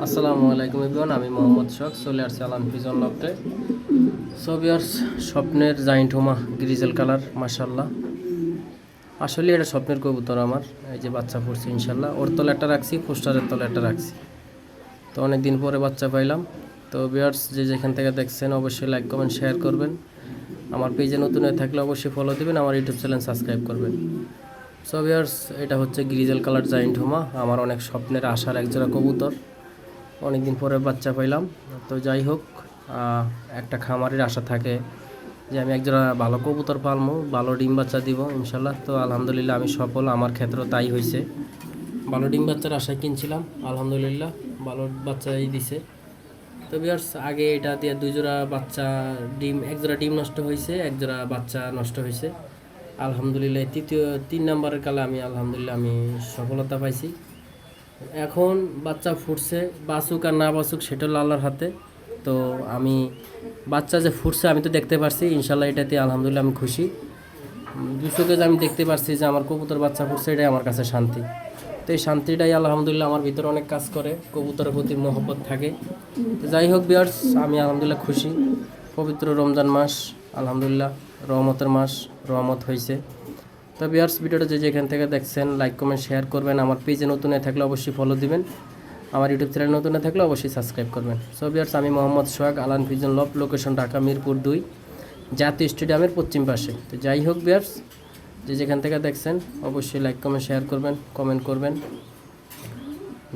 আসসালামু আলাইকুম এভরিওয়ান, আমি মোহাম্মদ শখ চলে আসছি আলান পিজন লফটে। সো ভিউয়ার্স, স্বপ্নের জাইন্ট হোমা গ্রিজেল কালার, মাশাআল্লাহ। আসলে এটা স্বপ্নের কবুতর আমার। এই যে বাচ্চা পড়ছে ইনশাল্লাহ। ওর তলে একটা রাখছি, পোস্টারের তলে একটা রাখছি। তো অনেক দিন পরে বাচ্চা পাইলাম। তো ভিউয়ার্স, যে যেখান থেকে দেখছেন অবশ্যই লাইক কমেন্ট শেয়ার করবেন। আমার পেজে নতুন হয়ে থাকলে অবশ্যই ফলো দেবেন, আমার ইউটিউব চ্যানেল সাবস্ক্রাইব করবেন। সো ভিউয়ার্স, এটা হচ্ছে গ্রিজেল কালার জাইন্ট হোমা, আমার অনেক স্বপ্নের আশার একজোড়া কবুতর। অনেক দিন পরে বাচ্চা পাইলাম। তো যাই হোক, একটা খামারের আশা থাকে যে আমি একজোড়া ভালো কবুতর পালবো, ভালো ডিম বাচ্চা দিব ইনশাল্লাহ। তো আলহামদুলিল্লাহ আমি সফল, আমার ক্ষেত্রেও তাই হয়েছে। ভালো ডিম বাচ্চার আশায় কিনছিলাম, আলহামদুলিল্লাহ ভালো বাচ্চাই দিছে। তো বিয়ার্স, আগে এটা দিয়ে দুই জোড়া বাচ্চা ডিম, এক জোড়া ডিম নষ্ট হয়েছে, এক জোড়া বাচ্চা নষ্ট হয়েছে। আলহামদুলিল্লাহ তিন নাম্বারের কালে আমি আলহামদুলিল্লাহ আমি সফলতা পাইছি। এখন বাচ্চা ফুটছে, বাঁচুক আর না বাঁচুক সেটা হলো আল্লাহর হাতে। তো আমি বাচ্চা যে ফুটছে আমি তো দেখতে পারছি, ইনশাল্লাহ এটাতে আলহামদুলিল্লাহ আমি খুশি। দুশোকে যে আমি দেখতে পারছি যে আমার কবুতর বাচ্চা ফুটছে, এটাই আমার কাছে শান্তি। তো এই শান্তিটাই আলহামদুলিল্লাহ আমার ভিতরে অনেক কাজ করে, কবুতরের প্রতি মহব্বত থাকে। তো যাই হোক ভিউয়ার্স, আমি আলহামদুলিল্লাহ খুশি। পবিত্র রমজান মাস, আলহামদুলিল্লাহ রহমতের মাস, রহমত হয়েছে। তো ভিউয়ার্স, ভিডিওটা যে যেখান থেকে দেখছেন লাইক কমেন্ট শেয়ার করবেন। আমার পেজে নতুন হয়ে থাকলে অবশ্যই ফলো দিবেন, আমার ইউটিউব চ্যানেল নতুন হয়ে থাকলে অবশ্যই সাবস্ক্রাইব করবেন। সো ভিউয়ার্স, আমি Mohammad Sohag, Alan pigeon loft, location Dhaka Mirpur 2, জাতীয় স্টেডিয়ামের পশ্চিম পাশে। তো যাই হোক ভিউয়ার্স, যে যেখান থেকে দেখছেন অবশ্যই লাইক কমেন্ট শেয়ার করবেন, কমেন্ট করবেন,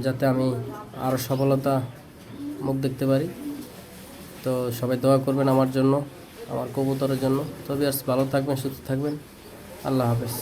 যাতে আমি আরও সফলতা মুখ দেখতে পারি। তো সবাই দোয়া করবেন আমার জন্য, আমার কবুতরের জন্য। তো ভিউয়ার্স, ভালো থাকবেন, সুস্থ থাকবেন, আল্লাহ হাফেজ।